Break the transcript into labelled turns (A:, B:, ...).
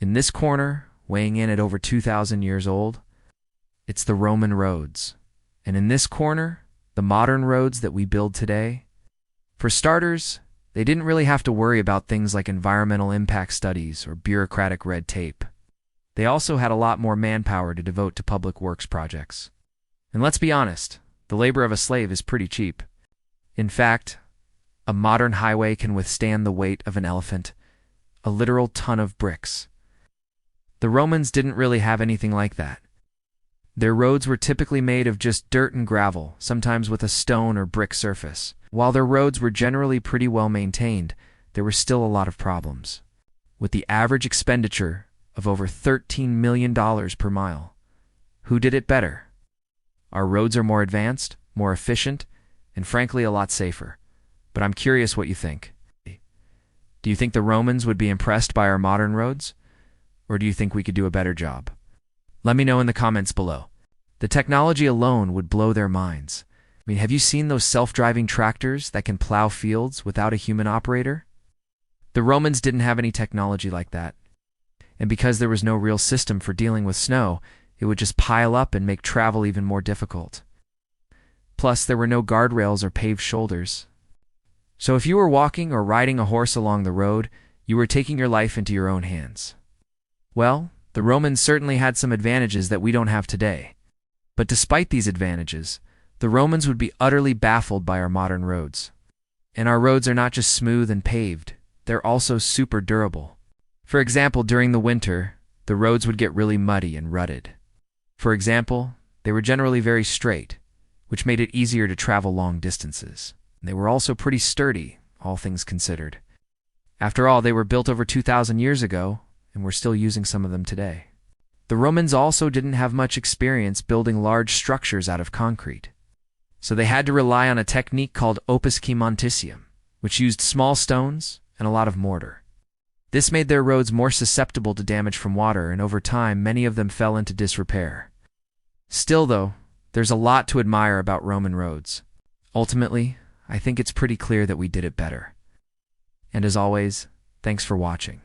A: In this corner, weighing in at over 2,000 years old, it's the Roman roads. And in this corner, the modern roads that we build today. For starters, they didn't really have to worry about things like environmental impact studies or bureaucratic red tape. They also had a lot more manpower to devote to public works projects. And let's be honest, the labor of a slave is pretty cheap. In fact, a modern highway can withstand the weight of an elephant, a literal ton of bricks. The Romans didn't really have anything like that. Their roads were typically made of just dirt and gravel, sometimes with a stone or brick surface. While their roads were generally pretty well maintained, there were still a lot of problems. With the average expenditure of over $13 million per mile. Who did it better? Our roads are more advanced, more efficient, and frankly a lot safer. But I'm curious what you think. Do you think the Romans would be impressed by our modern roads? Or do you think we could do a better job? Let me know in the comments below. The technology alone would blow their minds. I mean, have you seen those self-driving tractors that can plow fields without a human operator? The Romans didn't have any technology like that. And because there was no real system for dealing with snow, it would just pile up and make travel even more difficult. Plus, there were no guardrails or paved shoulders. So if you were walking or riding a horse along the road, you were taking your life into your own hands. Well, the Romans certainly had some advantages that we don't have today. But despite these advantages, the Romans would be utterly baffled by our modern roads. And our roads are not just smooth and paved, they're also super durable. For example, during the winter, the roads would get really muddy and rutted. For example, they were generally very straight, which made it easier to travel long distances. They were also pretty sturdy, all things considered. After all, they were built over 2,000 years ago, and we're still using some of them today. The Romans also didn't have much experience building large structures out of concrete. So they had to rely on a technique called opus cementitium, which used small stones and a lot of mortar. This made their roads more susceptible to damage from water, and over time, many of them fell into disrepair. Still, though, there's a lot to admire about Roman roads. Ultimately, I think it's pretty clear that we did it better. And as always, thanks for watching.